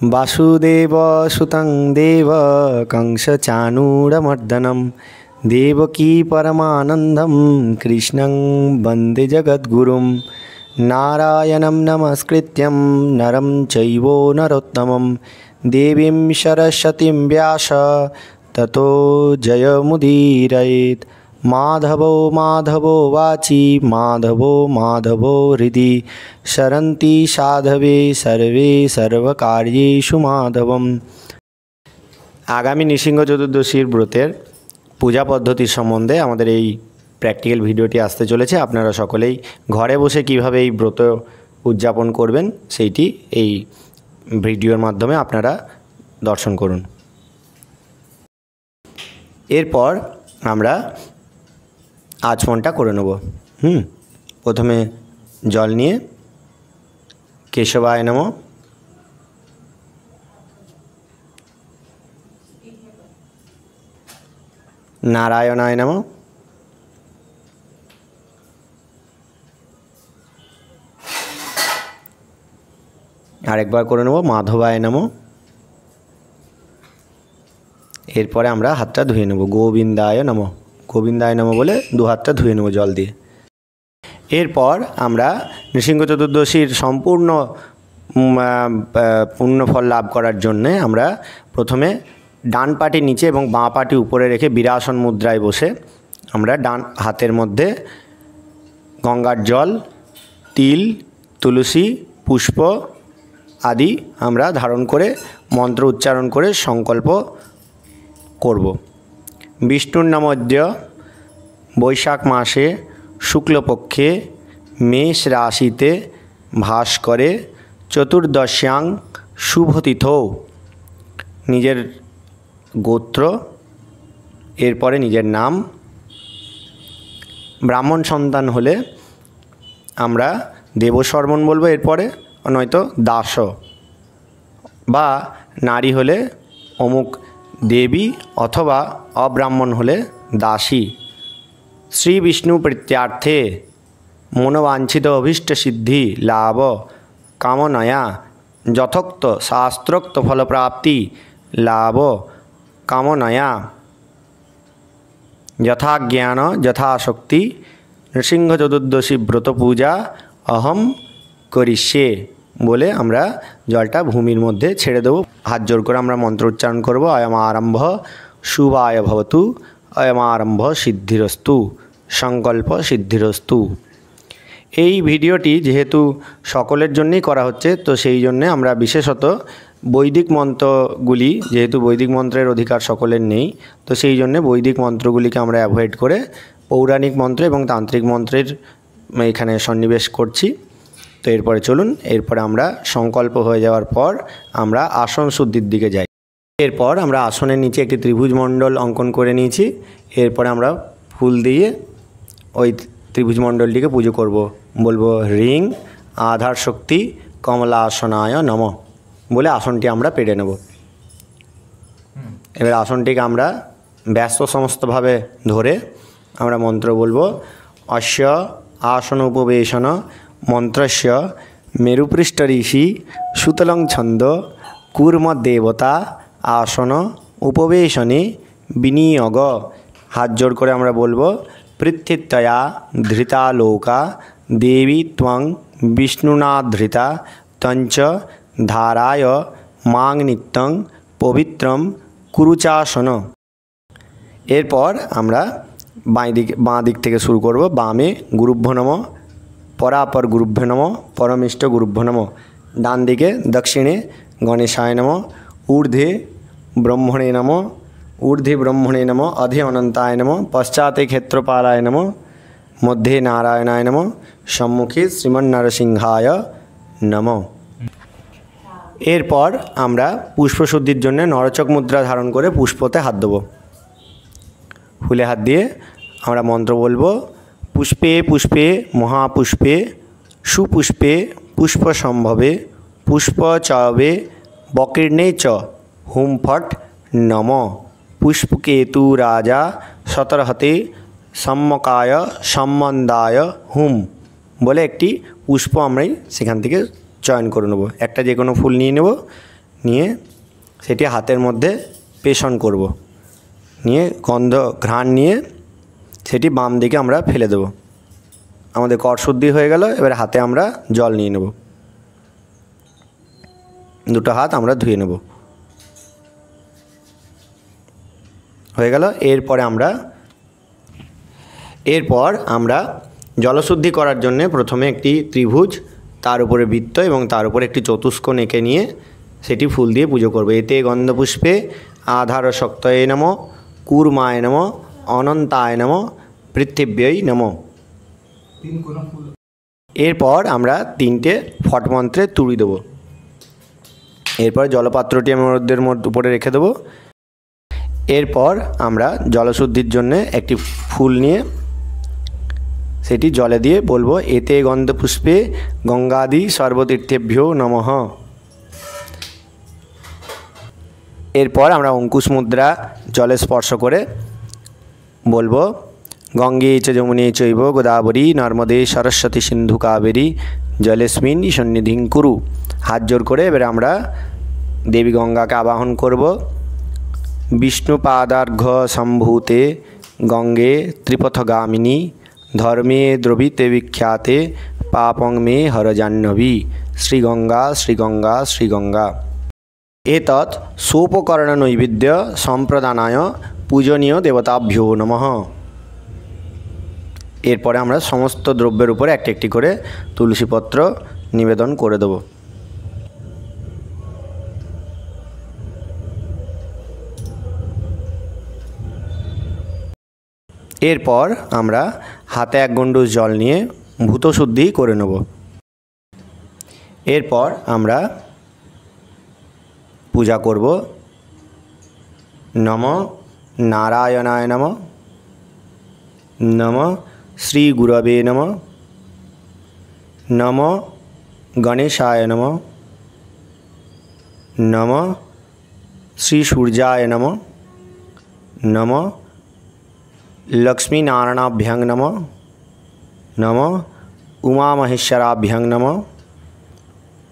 वासुदेवसुतं देव कंसचाणूरमर्दनं देवकी परमानन्दं कृष्णं वन्दे जगद्गुरुं नारायणं नमस्कृत्यं नरं चैव नरोत्तमं देवीं सरस्वतीं व्यास ततो जयमुदीरयेत्। माधवो माधवो वाची माधवो माधवो हृदि सरन्ति साधवे सर्वे सर्वकार्येषु माधवम्। आगामी नृसिंह चतुर्दशीर व्रतेर पूजा पद्धति सम्बन्धे आमादेर এই প্র্যাকটিক্যাল ভিডিওটি আসতে চলেছে। আপনারা সকলেই ঘরে বসে কিভাবে এই ব্রত উদযাপন করবেন সেইটি এই ভিডিওর মাধ্যমে আপনারা দর্শন করুন। এরপর আমরা আচমনটা করে নেব। প্রথমে জল নিয়ে কেশবায় নমঃ, নারায়ণায় নমঃ, আরেকবার করে নেব মাধবায় নমঃ। এরপরে আমরা হাতটা ধুয়ে নেব গোবিন্দায় নমঃ। গোবিন্দায় নমঃ বলে দু হাতটা ধুয়ে নেব জল দিয়ে। এরপর আমরা নৃসিংহ চতুর্দশীর সম্পূর্ণ পুণ্যফল লাভ করার জন্যে আমরা প্রথমে ডান পাটি নিচে এবং বাঁ পাটি উপরে রেখে বীরাসন মুদ্রায় বসে আমরা ডান হাতের মধ্যে গঙ্গার জল, তিল, তুলসী, পুষ্প আদি আমরা ধারণ করে মন্ত্র উচ্চারণ করে সংকল্প করব। বিষ্ণুর নামোদ্য বৈশাখ মাসে শুক্লপক্ষে মেষ রাশিতে ভাস করে চতুর্দশ্যাং শুভতিথৌ। নিজের গোত্র, এরপরে নিজের নাম। ব্রাহ্মণ সন্তান হলে আমরা দেবশর্মণ বলবো, এরপরে নয়তো দাস, বা নারী হলে অমুক দেবী, অথবা অব্রাহ্মণ হলে দাসী। শ্রী বিষ্ণু প্রীত্যার্থে মনোবাঞ্ছিত অভীষ্ট সিদ্ধি লাভ কামনায়া যথোক্ত শাস্ত্রোক্ত ফলপ্রাপ্তি লাভ কামনায়া যথাজ্ঞান যথাশক্তি নৃসিংহ চতুর্দশী ব্রত পূজা অহম করিষ্যে বলে আমরা জলটা ভূমির মধ্যে ছেড়ে দেব। হাত জোর করে আমরা মন্ত্র উচ্চারণ করব। অয়ম আরম্ভ শুভায় ভবতু, অয়ম আরম্ভ সিদ্ধিরস্তু, সংকল্প সিদ্ধিরস্তু। এই ভিডিওটি যেহেতু সকলের জন্যই করা হচ্ছে, তো সেই জন্যে আমরা বিশেষত বৈদিক মন্ত্রগুলি, যেহেতু বৈদিক মন্ত্রের অধিকার সকলের নেই, তো সেই জন্যে বৈদিক মন্ত্রগুলিকে আমরা অ্যাভয়েড করে পৌরাণিক মন্ত্র এবং তান্ত্রিক মন্ত্রের এখানে সন্নিবেশ করছি। তো এরপরে চলুন, এরপরে আমরা সংকল্প হয়ে যাওয়ার পর আমরা আসন শুদ্ধির দিকে যাই। এরপর আমরা আসনের নিচে একটি ত্রিভুজ মণ্ডল অঙ্কন করে নিয়েছি। এরপরে আমরা ফুল দিয়ে ওই ত্রিভুজ মণ্ডলটিকে পুজো করব। বলবো হ্রিং আধার শক্তি কমলা আসনায় নমঃ বলে আসনটি আমরা পেড়ে নেব। এবার আসনটিকে আমরা ব্যস্ত সমস্তভাবে ধরে আমরা মন্ত্র বলবো। অস্য আসন উপবেশন মন্ত্রস্য মেরুপৃষ্ঠ ঋষি সুতলং ছন্দ কুর্ম দেবতা আসন উপবেশনে বিনিয়োগ। হাত জোর করে আমরা বলবো পৃথিত্যয়া ধৃতা লোকা দেবী ত্বং বিষ্ণুনা ধৃতা তঞ্চ ধারায় মাং নিত্যং পবিত্রম কুরুচাসন। এরপর আমরা বাঁ দিক থেকে শুরু করব। বামে গুরুভ্যো নমঃ, পরাপর গুরুভ্যো নমঃ, পরমিষ্ট গুরুভ্যো নমঃ। ডান দিকে দক্ষিণে গণেশায় নমঃ, ঊর্ধ্বে ব্রহ্মণে নমঃ, ঊর্ধ্বে ব্রহ্মণে নমঃ, অধে অনন্তায় নমঃ, পশ্চাতে ক্ষেত্রপালায় নমঃ, মধ্যে নারায়ণায় নমঃ, সম্মুখে শ্রীমন্নরসিংহায় নমঃ। এরপর আমরা পুষ্পশুদ্ধির জন্য নরচক মুদ্রা ধারণ করে পুষ্পতে হাত দেব। ফুলে হাত দিয়ে আমরা মন্ত্র বলবো। পুষ্পে পুষ্পে মহাপুষ্পে সুপুষ্পে পুষ্প সম্ভবে পুষ্প চবে বকীর্ণে চ হুম ফট নম। পুষ্পকেতু রাজা শতরহতে সম্মকায় সম্মন্দায় হুম বলে একটি পুষ্প আমরা সেখান থেকে চয়ন করে নেব। একটা যে কোনো ফুল নিয়ে নেব, নিয়ে সেটি হাতের মধ্যে পেষণ করব, নিয়ে গন্ধ ঘ্রাণ নিয়ে সেটি বাম দিকে আমরা ফেলে দেব। আমাদের কর শুদ্ধি হয়ে গেল। এবার হাতে আমরা জল নিয়ে নেব, দুটো হাত আমরা ধুয়ে নেব, হয়ে গেল। এরপর আমরা জলশুদ্ধি করার জন্য প্রথমে একটি ত্রিভুজ, তার উপরে বৃত্ত এবং তার উপরে একটি চতুষ্কোণ এঁকে নিয়ে সেটি ফুল দিয়ে পুজো করব। এতে গন্ধপুষ্পে আধার শক্তয়ে নম, কূর্মায় নম, অনন্তায় নম, পৃথিব্যই নম। এরপর আমরা 3টে ফট মন্ত্রে তুড়ি দেব। এরপর জলপাত্রটি আমাদের উপরে রেখে দেব। এরপর আমরা জলশুদ্ধির জন্য একটি ফুল নিয়ে সেটি জলে দিয়ে বলবো, এতে গন্ধপুষ্পে গঙ্গাদি সর্বতীর্থেভ্যো নমঃ। এরপর আমরা অঙ্কুশ মুদ্রা জলে স্পর্শ করে বলবো, গঙ্গে চ যমুনে চৈব গোদাবরী নর্মদে সরস্বতী সিন্ধু কাবেরী জলেস্মিন সন্নিধিং কুরু। হাত জোর করে এবার আমরা দেবী গঙ্গাকে আবাহন করব। বিষ্ণুপাদার্ঘ সম্ভূতে গঙ্গে ত্রিপথগামিনী ধর্মে দ্রবিতে বিখ্যাতে পাপং মে হরজাহ্নবী। শ্রীগঙ্গা শ্রীগঙ্গা শ্রীগঙ্গা। এতৎ সোপকরণ নৈবেদ্য সম্প্রদানায় পূজনীয় দেবতাভ্যো নমঃ। এরপরে আমরা সমস্ত দ্রব্যের উপরে একটি একটি করে তুলসীপত্র নিবেদন করে দেব। এরপর আমরা হাতে 1 গণ্ডূষ জল নিয়ে ভূতশুদ্ধি করে নেব। এরপর আমরা পূজা করব। নম নারায়ণায় নম, নম শ্রী গুরবে নম, নম গণেশায় নম, নম শ্রী সূর্যায় নম, নম লক্ষ্মীনারায়ণাভ্যাং নম, নম উমামহেশ্বরাভ্যাং নম,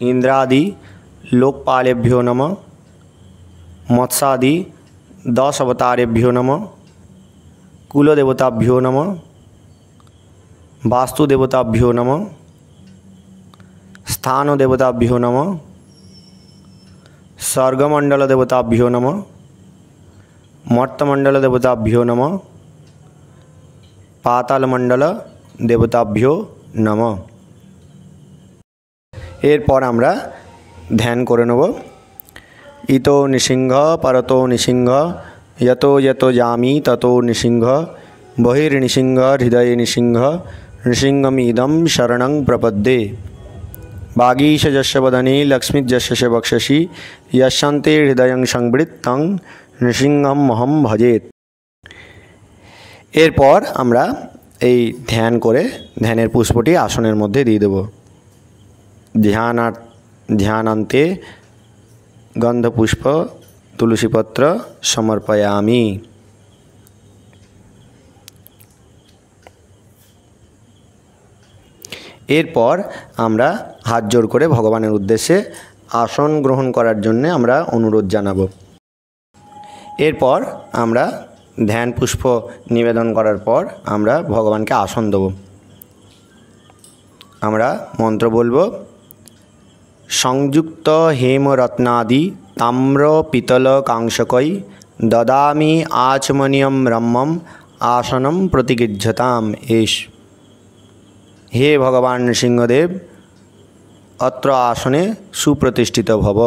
ইন্দ্রাদি লোকপালেভ্यो নম, মৎস্যাদি 10 অবতারেভ্यो নম, কুলদেবতাভ্यो নম, বাস্তুদেবতাভ্यो নম, স্থানদেবতাভ্यो নম, স্বর্গমণ্ডলদেবতাভ্यो নম, মর্তমণ্ডলদেবতাভ্यो নম, পাতালমণ্ডল দেবতাভ্যো নম। এরপর আমরা ধ্যান করে নেব। ইতো নৃসিংহ পরতো নৃসিংহ যতো যতো যামি ততো নৃসিংহ বহির্নৃসিংহ হৃদয়ে নৃসিংহ নৃসিংহমিদং শরণং প্রপদ্যে। বাগীশ যস্য বদনে লক্ষ্মীযস্য বক্ষসি যশান্তে হৃদয়ং সংবৃত্তং নৃসিংহমহং ভজেৎ। এরপর আমরা এই ধ্যান করে ধ্যানের পুষ্পটি আসনের মধ্যে দিয়ে দেব। ধ্যানান্তে গন্ধপুষ্প তুলসীপত্র সমর্পয়ামি। এরপর আমরা হাত জোড় করে ভগবানের উদ্দেশ্যে আসন গ্রহণ করার জন্য আমরা অনুরোধ জানাব। এরপর আমরা ধ্যান পুষ্প নিবেদন করার পর আমরা ভগবানকে আসন দেব। আমরা মন্ত্র বলবো, সংযুক্ত হেমরত্নাদি তাম্র পিতল কাংসকৈ দদামি আচমনীয়ম ব্রহ্মম আসনম প্রতিগৃহ্যতাম এষ। হে ভগবান নৃসিংহদেব, অত্র আসনে সুপ্রতিষ্ঠিত ভব।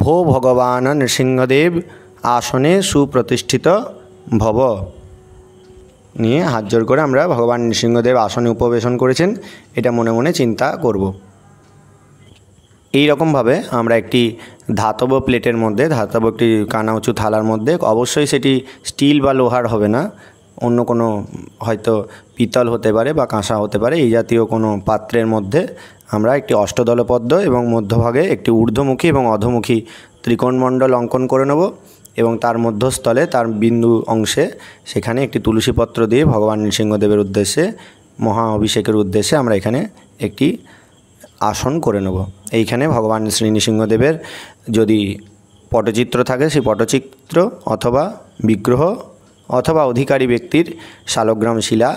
ভো ভগবান নৃসিংহদেব আসনে সুপ্রতিষ্ঠিত ভব। নিয়ে হাত জোড় করে আমরা ভগবান নৃসিংহদেব আসনে উপবেশন করেছেন এটা মনে মনে চিন্তা করব। এই রকমভাবে আমরা একটি ধাতব প্লেটের মধ্যে, ধাতব একটি কানা উঁচু থালার মধ্যে, অবশ্যই সেটি স্টিল বা লোহার হবে না, অন্য কোনো হয়তো পিতল হতে পারে বা কাঁসা হতে পারে, এই জাতীয় কোনো পাত্রের মধ্যে আমরা একটি অষ্টদল পদ্ম এবং মধ্যভাগে একটি ঊর্ধ্বমুখী এবং অধোমুখী ত্রিকোণমণ্ডল অঙ্কন করে নেব এবং তার মধ্যস্থলে তার বিন্দু অংশে সেখানে একটি তুলসীপত্র দিয়ে ভগবান নৃসিংহদেবের উদ্দেশ্যে মহা অভিষেকের উদ্দেশ্যে আমরা এখানে একটি আসন করে নেব। এইখানে ভগবান শ্রী নৃসিংহদেবের যদি পটচিত্র থাকে সেই পটচিত্র অথবা বিগ্রহ অথবা অধিকারী ব্যক্তির শালগ্রাম শিলা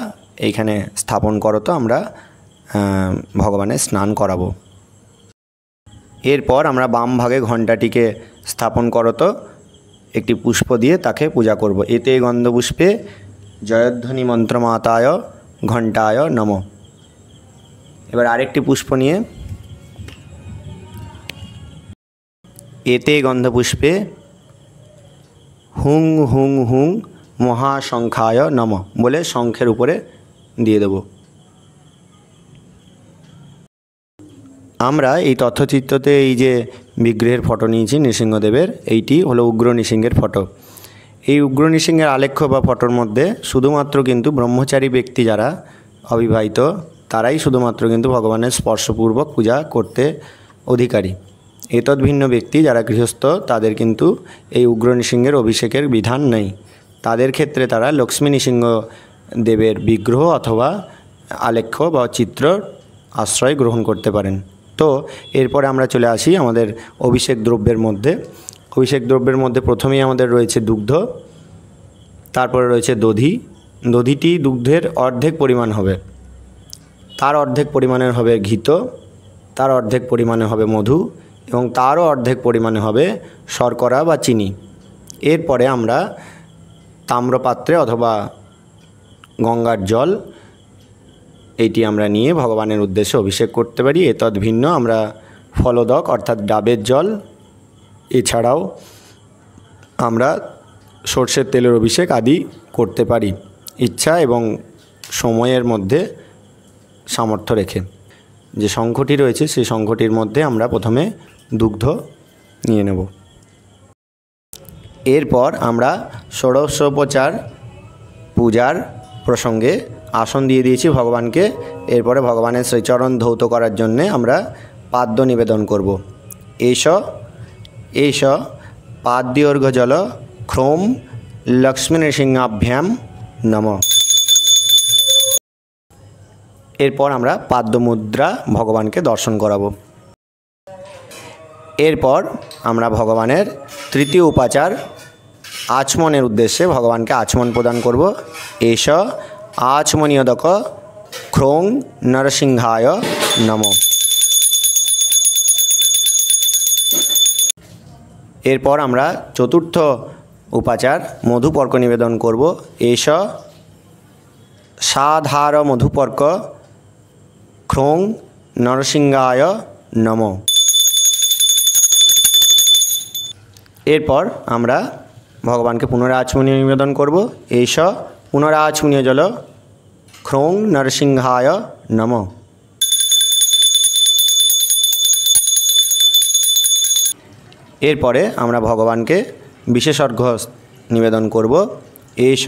এইখানে স্থাপন করতো আমরা ভগবানের স্নান করাবো। এরপর আমরা বাম ভাগে ঘণ্টাটিকে স্থাপন করতো একটি পুষ্প দিয়ে তাকে পূজা করব। এতে গন্ধপুষ্পে জয়ধ্বনি মন্ত্রমাতায় ঘণ্টায় নম। এবার আরেকটি পুষ্প নিয়ে এতে গন্ধপুষ্পে হুং হুং হুং মহাশঙ্খায় নম বলে শঙ্খের উপরে দিয়ে দেব। আমরা এই তথ্যচিত্রতে এই যে বিগ্রহের ফটো নিয়েছি নৃসিংহদেবের, এইটি হলো উগ্র নৃসিংহের ফটো। এই উগ্র নৃসিংহের আলেখ্য বা ফটোর মধ্যে শুধুমাত্র কিন্তু ব্রহ্মচারী ব্যক্তি যারা অবিবাহিত তারাই শুধুমাত্র কিন্তু ভগবানের স্পর্শপূর্বক পূজা করতে অধিকারী। এতদ্ভিন্ন ব্যক্তি যারা গৃহস্থ তাদের কিন্তু এই উগ্র নৃসিংহের অভিষেকের বিধান নেই। তাদের ক্ষেত্রে তারা লক্ষ্মী নৃসিংহ দেবের বিগ্রহ অথবা আলেখ্য বা চিত্র আশ্রয় গ্রহণ করতে পারেন। তো এরপরে আমরা চলে আসি আমাদের অভিষেক দ্রব্যের মধ্যে। অভিষেক দ্রব্যের মধ্যে প্রথমেই আমাদের রয়েছে দুগ্ধ, তারপরে রয়েছে দধি। দধিটি দুগ্ধের অর্ধেক পরিমাণ হবে, তার অর্ধেক পরিমাণের হবে ঘিত, তার অর্ধেক পরিমাণে হবে মধু এবং তারও অর্ধেক পরিমাণে হবে শর্করা বা চিনি। এরপরে আমরা তাম্রপাত্রে অথবা গঙ্গার জল এইটি আমরা নিয়ে ভগবানের উদ্দেশ্যে অভিষেক করতে পারি। এতদ ভিন্ন আমরা ফলদক অর্থাৎ ডাবের জল, এছাড়াও আমরা সর্ষের তেলের অভিষেক আদি করতে পারি ইচ্ছা এবং সময়ের মধ্যে সামর্থ্য রেখে। যে শঙ্খটি রয়েছে সেই শঙ্খটির মধ্যে আমরা প্রথমে দুগ্ধ নিয়ে নেব। এরপর আমরা ষোড়শোপচার পূজার প্রসঙ্গে আসন দিয়ে দিয়েছি ভগবানকে। এরপরে ভগবানের শ্রীচরণ ধৌত করার জন্যে আমরা পাদ্য নিবেদন করব। এষ পাদ্যোর্ঘ্য জল ক্রোম লক্ষ্মী নৃসিংহাভ্যাম নম। এরপর আমরা পাদ্য মুদ্রা ভগবানকে দর্শন করাবো। এরপর আমরা ভগবানের তৃতীয় উপাচার আচমনের উদ্দেশ্যে ভগবানকে আচমন প্রদান করব। এষ আচমনীয়দক ক্রোং নরসিংহায় নম। এরপর আমরা চতুর্থ উপাচার মধুপর্ক নিবেদন করব। এষ সাধার মধুপর্ক ক্রোং নরসিংহায় নম। এরপর আমরা ভগবানকে পুনরায় আচমনীয় নিবেদন করব। এষ পুনরাচমনীয় জল ক্রোং নরসিংহায় নম। এরপরে আমরা ভগবানকে বিশেষর্ঘ্য নিবেদন করব। এষ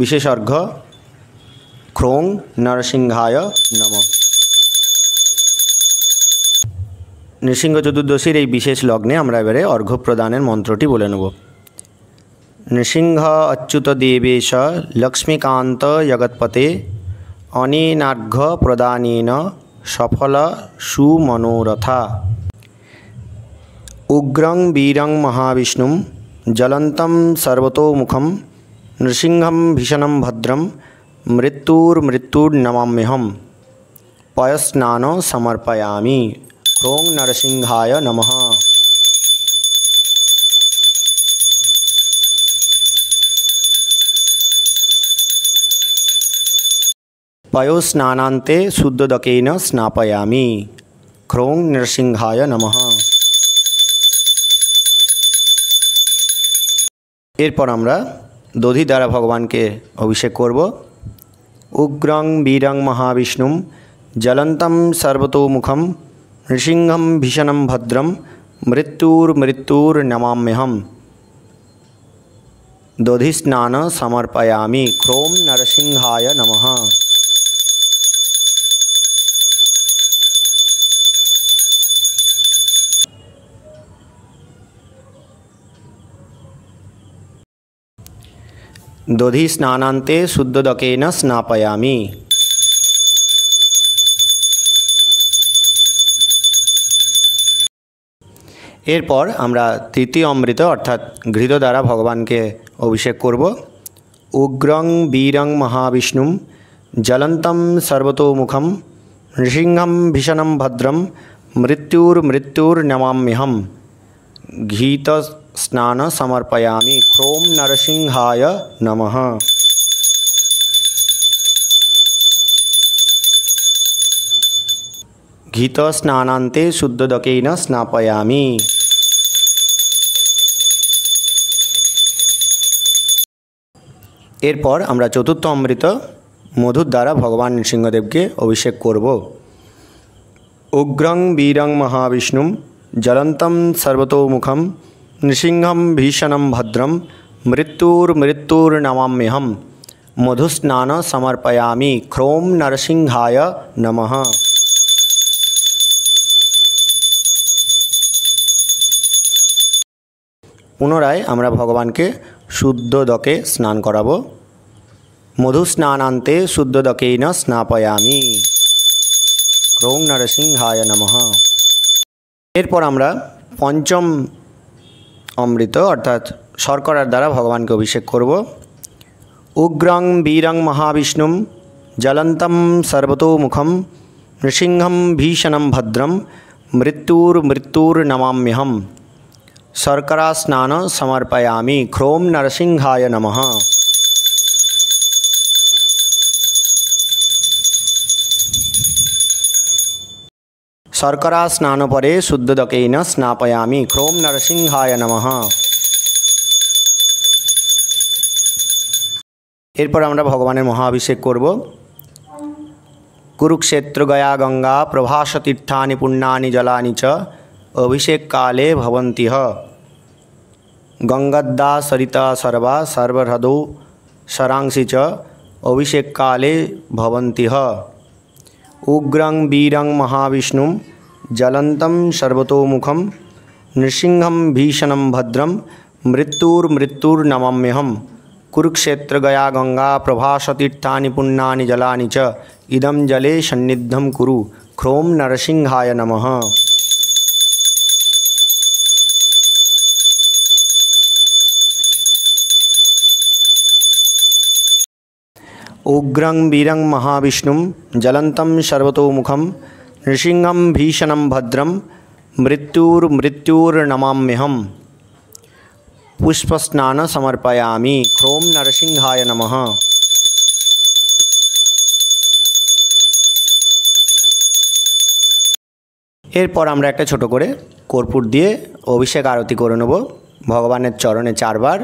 বিশেষর্ঘ্য ক্রোং নরসিংহায় নম। নৃসিংহ চতুর্দশীর এই বিশেষ লগ্নে আমরা এবারে অর্ঘ্য প্রদানের মন্ত্রটি বলে নেব। নৃসিংহ অচ্যুত দেবেশ লক্ষ্মীকান্ত জগৎপতে অনেনার্ঘ্য প্রদানেন সফল সুমনোরথা। উগ্রং বীরং মহাবিষ্ণুম জ্বলন্तं সর্বতোমুখম নৃসিংহম ভীষণম ভদ্রম মৃত্যুর্নমাম্যহম পয়স্নান সমর্পয়ামি ক্রোং নরসিংহায় নমঃ। পয়োস্নানান্তে শুদ্ধোদকেন স্নাপয়ামি ক্রোং নরসিংহায় নমঃ। এরপর আমরা দধি দ্বারা ভগবানকে অভিষেক করব। উগ্রং বীরং মহাবিষ্ণুম জ্বলন্तं সর্বতোমুখম নৃসিংহম ভীষণম ভদ্রম মৃত্যুর্নমাম্যহম দধিস্নান সমর্পয়ামি ক্রোং নরসিংহায় নমঃ। দধি স্নানান্তে শুদ্ধোদকেন স্নাপয়ামি। এরপর আমরা তৃতীয় অমৃত অর্থাৎ ঘৃত দ্বারা ভগবানকে অভিষেক করব। উগ্রং বীরং মহাবিষ্ণুম জ্বলন্তম সর্বতোমুখম নৃসিংহম ভীষণম ভদ্রম মৃত্যুর্নমাম্যহম ঘৃত স্নান সমর্পয়ামি ক্রোম নরসিংহায় নমঃ। ঘৃত স্নানান্তে শুদ্ধোদকেন স্নাপয়ামি। এরপর আমরা চতুর্থ অমৃত মধুর দ্বারা ভগবান নৃসিংহদেবকে অভিষেক করব। উগ্রং বীরং মহাবিষ্ণুম জ্বলন্তম সর্বতোমুখম নৃসিংহম ভীষণম ভদ্রম মৃত্যুর্নমাম্যহম মধুস্নান সমর্পয়ামি ক্রোম নরসিংহায় নমঃ। পুনরায় আমরা ভগবানকে শুদ্ধোদকে স্নান করাবো। মধুস্নানান্তে শুদ্ধোদকেন স্নাপয়ামি ক্রোং নরসিংহায় নমঃ। এরপর আমরা পঞ্চম অমৃত অর্থাৎ শর্করার দ্বারা ভগবানকে অভিষেক করব। উগ্রং বীরং মহাবিষ্ণুম জ্বলন্তম সর্বতোমুখম নৃসিংহম ভীষণম ভদ্রম মৃত্যুর্নমাম্যহম শর্করা স্নান সমর্পয়ামি ক্রোম নরসিংহায় নমঃ। শর্করা স্নান পরে শুদ্ধোদকেন স্নাপয়ামি ক্রোম নরসিংহায় নমঃ। এরপর আমরা ভগবানের মহাভিষেক করব। কুরুক্ষেত্র গয়া গঙ্গা প্রভাস তীর্থানি পুণ্যানি জলানি চ অভিষেক কালে ভবন্তিহ গঙ্গদ্দা সরিতা সর্বা সর্বহ্রদৌ সরাংসি চ অভিষেক কালে ভবন্তিহ। উগ্রং বীরং মহাবিষ্ণুম জ্বলন্তম সর্বতোমুখম নৃসিংহম ভীষণম ভদ্রম মৃত্যুর্নমাম্যহম কুরুক্ষেত্র গয়া গঙ্গা প্রভাস তীর্থানি পুণ্যানি জলানি চ ইদম জলে সন্নিধ্যম কুরু ক্রোম নরসিংহায় নমঃ। উগ্রং বীরং মহাবিষ্ণুম জ্বলন্তম সর্বতোমুখম নৃসিংহম ভীষণম ভদ্রম মৃত্যুর্নমাম্যহম পুষ্পস্নান সমর্পয়ামি ক্রোম নরসিংহায় নমঃ। এরপর আমরা একটা ছোট করে কর্পূর দিয়ে অভিষেক আরতি করে নেব। ভগবানের চরণে 4 বার,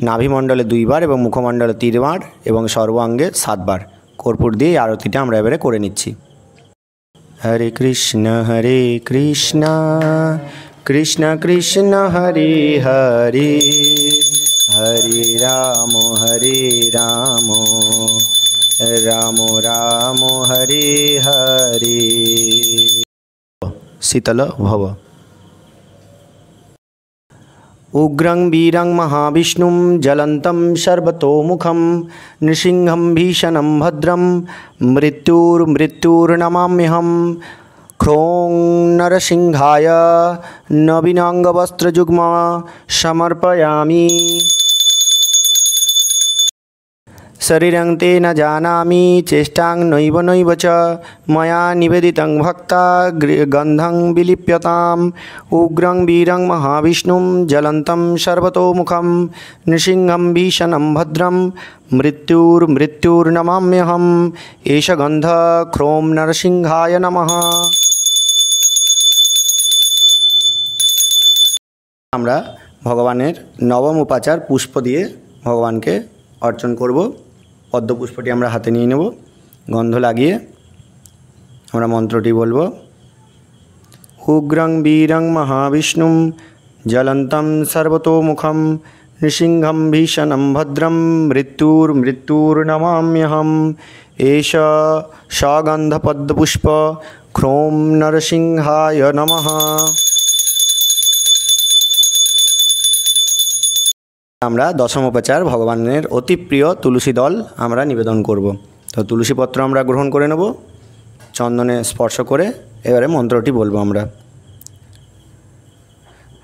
নাভিমণ্ডলে 2 বার এবং মুখমণ্ডলে 3 বার এবং সর্বাঙ্গে 7 বার কর্পূর দিয়ে আরতিটা আমরা এবারে করে নিচ্ছি। হরে কৃষ্ণ কৃষ্ণ কৃষ্ণ হরে হরে হরে রাম রাম রাম হরে হরে। শীতল ভব। উগ্রং বীরং মহাবিষ্ণুম জ্বলন্তম সর্বতোমুখম নৃসিংহম ভীষণম ভদ্রম মৃত্যুর্নমাম্যহম ক্রোং নরসিংহায় নবীনাঙ্গবস্ত্রযুগ্ম সমর্পয়ামি। শরীরং তে ন জানামি চেষ্টাং নৈব চ ময়া নিবেদিতং ভক্তা গন্ধং বিলিপ্যতাম। উগ্রং বীরং মহাবিষ্ণুম জ্বলন্তম সর্বতোমুখম নৃসিংহম ভীষণম ভদ্রম মৃত্যুর্নমাম্যহম এষ গন্ধ ক্রোম নরসিংহায় নমঃ। আমরা ভগবানের নবম উপাচার পুষ্প দিয়ে ভগবানকে অর্চন করব। পদ্মপুষ্পটি আমরা হাতে নিয়ে নেব, গন্ধ লাগিয়ে আমরা মন্ত্রটি বলবো। উগ্রং বীরং মহাবিষ্ণুম জ্বলন্তম সর্বতোমুখম নৃসিংহম ভীষণম ভদ্রম মৃত্যুর্নমাম্যহম এষ সগন্ধ পদ্মপুষ্প ক্রোম নরসিংহায় নমঃ। আমরা দশম উপচার ভগবানের অতি প্রিয় তুলসী দল আমরা নিবেদন করব। তো তুলসী পত্র আমরা গ্রহণ করে নেব, চন্দনে স্পর্শ করে এবারে মন্ত্রটি বলবো আমরা।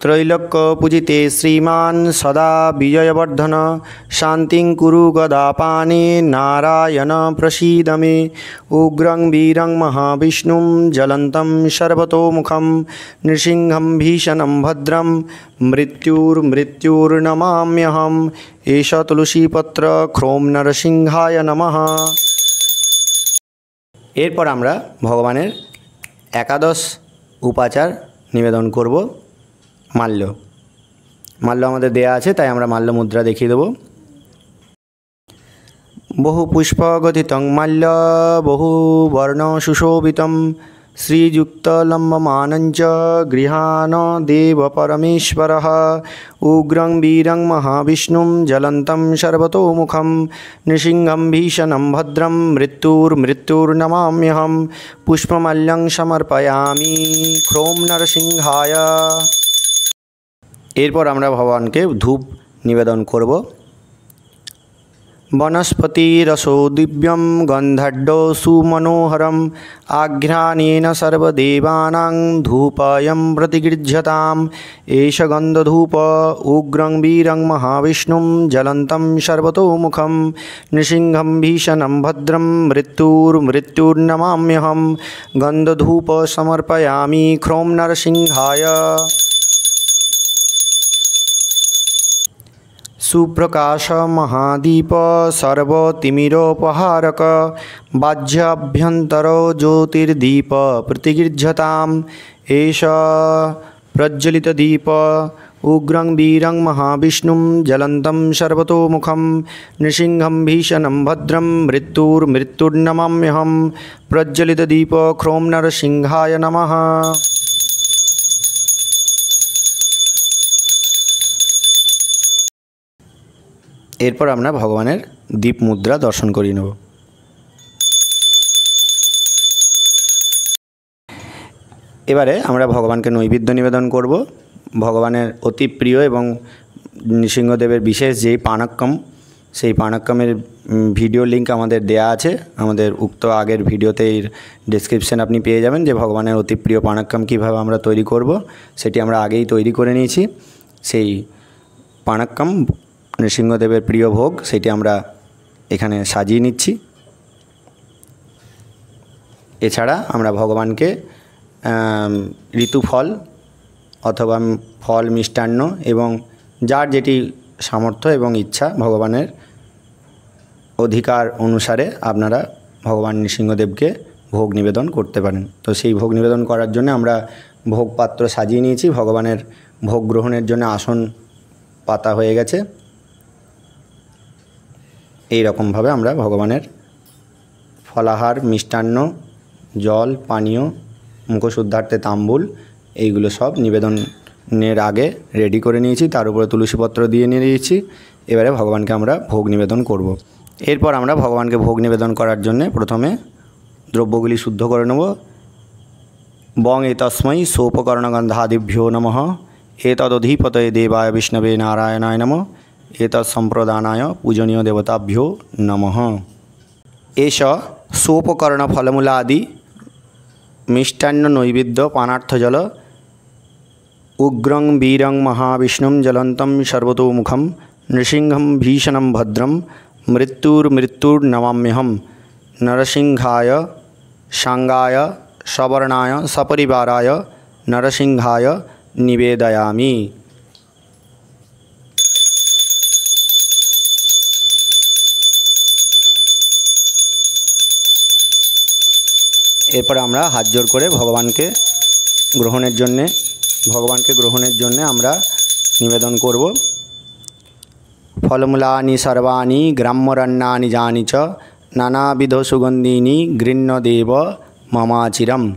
त्रैलोक्यपूजिते श्रीमान् सदा विजयवर्धन शान्तिं कुरु गदापाने नारायण प्रसीद मे। उग्रं वीरं महाविष्णुं ज्वलन्तं सर्वतोमुखं नृसिंहं भीषणं भद्रं मृत्युर्मृत्युर्नमाम्यहम्। एष तुलसीपत्र ख्रोम नरसिंहाय नमः। एरपर आमरा भगवानेर एकादश उपाचार निवेदन करब। माल्य आमादेर देया आछे ताई आमरा माल्य मुद्रा देखिए देब। बहु पुष्पगथितं माल्य बहु वर्ण सुशोभितं श्रीयुक्तलम्बमानञ्च गृहाण देव परमेश्वरः। उग्रं वीरं महाविष्णुं ज्वलन्तं सर्वतोमुखं नृसिंहं भीषणं भद्रं मृत्युर्मृत्युर्नमाम्यहम्। पुष्पमाल्यं समर्पयामि ख्रोम नरसिंहाय। एरपर आमरा भगवानके धूप निवेदन करब। वनस्पतिरसो दिव्यं गन्धर्डो सुमनोहरम् आघ्राणेन सर्वदेवानां धूपयं प्रतिगृह्यताम्। एष गन्धधूप उग्रं वीरं महाविष्णुं ज्वलन्तं सर्वतोमुखं नृसिंहं भीषणं भद्रं मृत्युर्मृत्युर्नमाम्यहम्। गन्धधूप समर्पयामि ख्रोम नरसिंहाय। सुप्रकाश महादीप सर्वतिमिरोपहारक बाह्याभ्यन्तरो ज्योतिर्दीप प्रतिगृह्यताम्। एष प्रज्वलितदीप उग्रं वीरं महाविष्णुं ज्वलन्तं सर्वतोमुखं नृसिंहं भीषणं भद्रं मृत्युर्मृत्युर्नमाम्यहम्। प्रज्वलितदीप ख्रोम नरसिंहाय नमः। एरपर आमरा भगवानेर दीप मुद्रा दर्शन करिए नेब। एबारे आमरा भगवानके नैवेद्य निवेदन करब। भगवानेर अति प्रिय एवं नृसिंहदेवेर विशेष जे पानाक्कम सेई पानाक्कमेर भिडियो लिंक आमादेर देया आछे। आमादेर उक्त आगेर भिडियोते डेसक्रिप्शन आपनि पेये जाबेन जे भगवानेर अति प्रिय पानाक्कम किभाबे आमरा तैरि करब सेटी आमरा आगेई तैरि करे निয়েছি। सेई पानाक्कम नृसिंहदेवेर प्रिय भोग सेटी आमरा एखाने साजिए निচ্ছি। एछाड़ा आमरा भगवानके ऋतुफल अथवा फल मिष्टान्न एवं जार जेटी सामर्थ्य एवं इच्छा भगवानेर अधिकार अनुसारे आपनारा भगवान नृसिंहदेवके भोग निवेदन करते पारेन। तो सेई भोग निवेदन करार जन्य आमरा भोग पात्र साजिए निয়েছি। भगवानेर भोग ग्रहणेर जन्य आसन पाता हये गेছে। এই রকম ভাবে আমরা ভগবানের ফলাহার মিষ্টান্ন জল পানীয় মুখশুদ্ধার্থে তাম্বুল এইগুলো সব নিবেদনের আগে রেডি করে নিয়েছি। তার উপরে তুলসীপত্র দিয়ে নিয়েছি। এবারে ভগবানকে আমরা ভোগ নিবেদন করব। এরপর আমরা ভগবানকে ভোগ নিবেদন করার জন্য প্রথমে দ্রব্যগুলি শুদ্ধ করে নেব। বং এতস্मै সোপকর্ণগন্ধাদিভ্যো নমঃ এতদধিপতয়ে দেবায় বিষ্ণবে নারায়ণায় নমঃ एतत्सम्प्रदानाय पूजनीय देवताभ्यो नमः। एष सोपकर्ण फलमूलादि मिष्टान्न नैवेद्य पानार्थजल उग्रं वीरं महाविष्णुं ज्वलन्तं सर्वतोमुखं नृसिंहं भीषणं भद्रं मृत्युर्मृत्युर्नमाम्यहम्। नरसिंहाय सांगाय सवर्णाय सपरिवाराय नरसिंहाय निवेदयामि। एरपर आमरा हाथ जोड़ करे भगवानके ग्रहणेर जन्य आमरा निवेदन करब। फलमूलानि सर्वाणि ग्राम्यरण्यानि जानि च नानाविध सुगन्धीनि गृह्णदेव ममाचिरम्।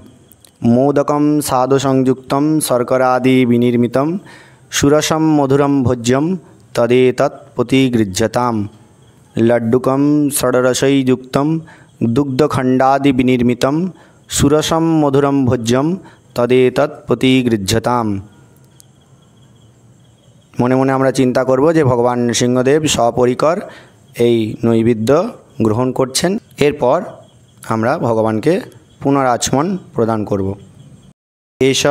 मोदकं साधुसंयुक्तं शर्करादि विनिर्मितं सुरसं मधुरं भोज्यं तदेतत् प्रतिगृह्यताम्। लड्डुकं षड्रसैयुक्तं दुग्धखंडादि विनिर्मितं सुरसं मधुरं भोज्यं तदेतत् प्रतिगृह्यताम्। मने मने आमरा चिंता करब जे भगवान नृसिंहदेव सपरिकर এই নৈবেদ্য গ্রহণ করছেন। এরপর আমরা ভগবানকে পুনরাচমন প্রদান করব। एष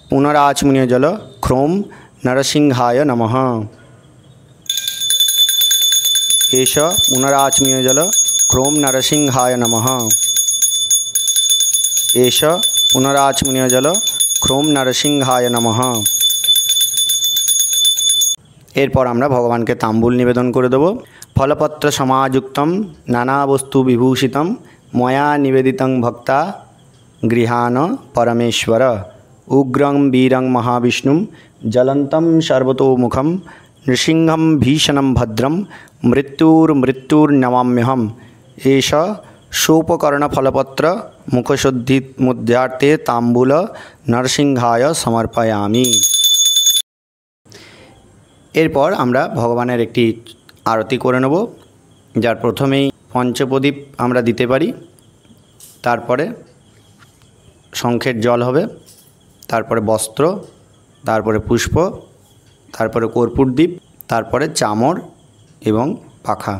पुनराचमनीय जल ख्रोम नरसिंहाय नमः। एष पुनराचमनीय जल क्रोम नरसिंहाय नमः। एष पुनराचमनीय जल क्रोम नरसिंहाय नमः। एरपर आमरा भगवान के ताम्बूल निवेदन करे देव। फलपत्र समायुक्तं नाना वस्तु विभूषितं मया निवेदितं भक्ता गृहाण परमेश्वर। उग्रं वीरं महाविष्णुं ज्वलन्तं सर्वतोमुखं नृसिंहं भीषणं भद्रं मृत्युर्मृत्युर्नमाम्यहम्। एष सोपकर्णफलपत्र मुखशुद्धिमुद्यार्थे ताम्बूल नरसिंहाय समर्पयामि। एरपर आमरा भगवानेर एकटी आरती करे नेब, जार प्रथमेई पंचप्रदीप आमरा दिते पारी, तारपरे शंखेर जल होबे, तारपरे वस्त्र, तारपरे पुष्प, तारपरे कर्पूरदीप, तारपरे चामर एवं पाखा।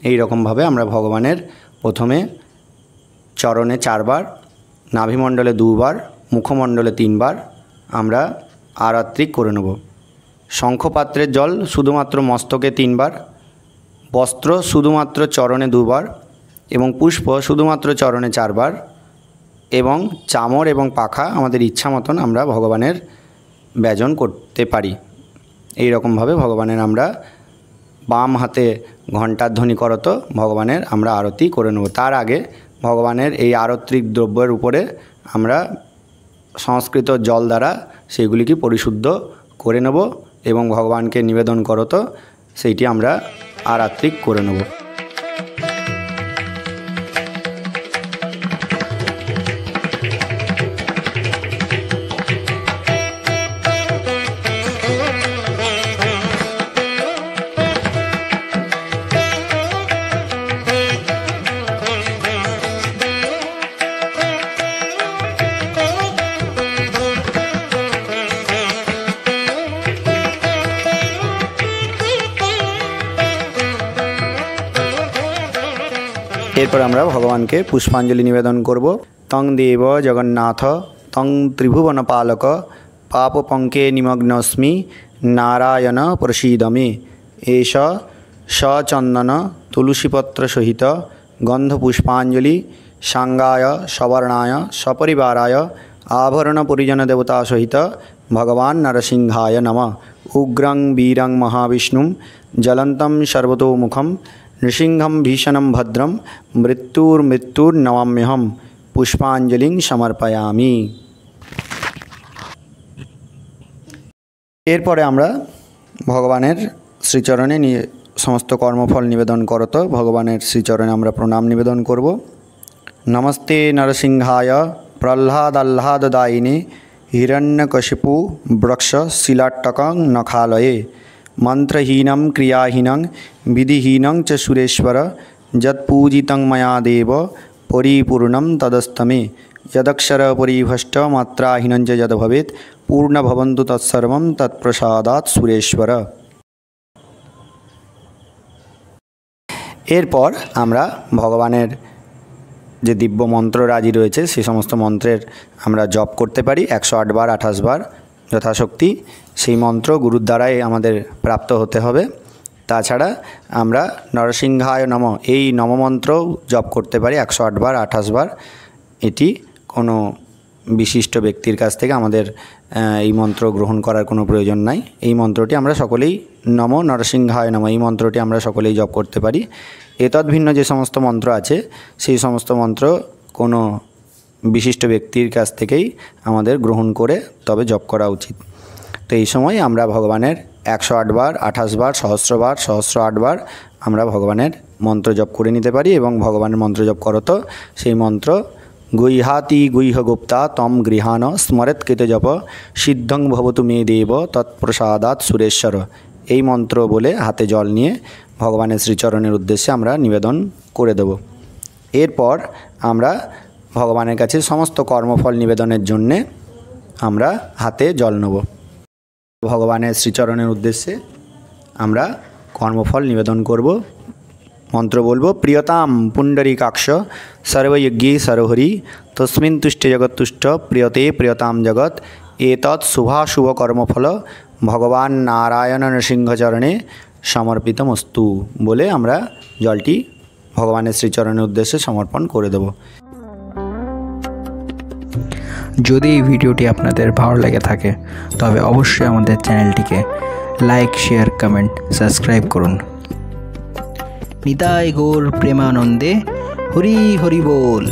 এই রকমভাবে আমরা ভগবানের প্রথমে চরণে 4 বার, নাভিমণ্ডলে 2 বার, মুখমণ্ডলে 3 বার আমরা আরতি করে নেব। শঙ্খপাত্রের জল শুধুমাত্র মস্তকে 3 বার, বস্ত্র শুধুমাত্র চরণে 2 বার এবং পুষ্প শুধুমাত্র চরণে 4 বার এবং চামর এবং পাখা আমাদের ইচ্ছা মতন আমরা ভগবানের ব্যজন করতে পারি। এই রকমভাবে ভগবানের আমরা বাম হাতে ঘণ্টার ধ্বনি করত ভগবানের আমরা আরতি করে নেব। তার আগে ভগবানের এই আরতিক দ্রব্যের উপরে আমরা সংস্কৃত জল দ্বারা সেগুলিকে পরিশুদ্ধ করে নেব এবং ভগবানকে নিবেদন করত সেইটি আমরা আরতি করে নেব। एरपर आमरा भगवान के पुष्पांजलि निवेदन करब। तं देव जगन्नाथ तं त्रिभुवन पालक पाप पंके निमग्नस्मि नारायण प्रसीद मे। एष सचंदन तुलसीपत्र सहित गंधपुष्पांजलि सांगाय सवर्णाय सपरिवाराय आभरण परिजन देवता सहित भगवान नरसिंहाय नमः। उग्रं वीरं महाविष्णुं ज्वलन्तं सर्वतोमुखं नृसिंहं भीषणं भद्रं मृत्युर्मृत्युर्नमाम्यहम्। पुष्पांजलिं समर्पयामि। एरपरे आमरा भगवानेर श्रीचरणे समस्त कर्मफल निवेदन करत भगवानेर श्रीचरणे आमरा प्रणाम निवेदन करब। नमस्ते नरसिंहाय प्रह्लादाह्लाददायिने हिरण्यकशिपु वृक्ष शिलाट्टकं नखालये। मंत्रहीनं क्रियाहीनं विधिहीनं च सुरेश्वर यत्पूजितं मया देव परिपूर्णं तदस्तमे। यदक्षर परिभष्ट मात्राहीनं च यद् भवेत् पूर्ण भवन्तु तत्सर्वं तत्प्रसादात् सुरेश्वर। एरपर आमरा भगवानेर जे दिव्य मंत्र राजी रयेछे सेई समस्त मंत्रेर आमरा जप करते पारी 108 बार 28 बार यथाशक्ति। সেই মন্ত্র গুরুর দ্বারাই আমাদের প্রাপ্ত হতে হবে। তাছাড়া আমরা নরসিংহায় নম এই নমমন্ত্র জপ করতে পারি 108 বার 28 বার। এটি কোনো বিশিষ্ট ব্যক্তির কাছ থেকে আমাদের এই মন্ত্র গ্রহণ করার কোনো প্রয়োজন নাই। এই মন্ত্রটি আমরা সকলেই নম নরসিংহায় নম এই মন্ত্রটি আমরা সকলেই জপ করতে পারি। এতদ ভিন্ন যে সমস্ত মন্ত্র আছে সেই সমস্ত মন্ত্র কোনো বিশিষ্ট ব্যক্তির কাছ থেকেই আমাদের গ্রহণ করে তবে জপ করা উচিত। তো এই সময় আমরা ভগবানের 108 বার 28 বার সহস্রবার 108 বার আমরা ভগবানের মন্ত্র জপ করে নিতে পারি এবং ভগবানের মন্ত্র জপ করত সেই মন্ত্র গুহ্যাতি গুহ্য গুপ্তা তম গৃহাণ স্মরেত কৃতে জপ সিদ্ধং ভবতু মে দেব তৎপ্রসাদাৎ সুরেশ্বর। এই মন্ত্র বলে হাতে জল নিয়ে ভগবানের শ্রীচরণের উদ্দেশ্যে আমরা নিবেদন করে দেব। এরপর আমরা ভগবানের কাছে সমস্ত কর্মফল নিবেদনের জন্যে আমরা হাতে জল নেব। ভগবানের শ্রীচরণের উদ্দেশ্যে আমরা কর্মফল নিবেদন করব। मंत्र बोलबो प्रियताम पुंडरीकाक्ष सर्वयज्ञे सर्वहरि तस्मिन् तुष्टे जगत्तुष्ट प्रियते प्रियताम जगत एतत् शुभाशुभ कर्मफल ভগবান নারায়ণ নৃসিংহচরণে সমর্পিতমস্তু বলে আমরা জলটি ভগবানের শ্রীচরণের উদ্দেশ্যে সমর্পণ করে দেব। যদি এই ভিডিওটি আপনাদের ভালো লেগে থাকে তবে অবশ্যই আমাদের চ্যানেলটিকে লাইক, শেয়ার, কমেন্ট, সাবস্ক্রাইব করুন। নিতাই গৌর প্রেমানন্দে হরি হরি বল।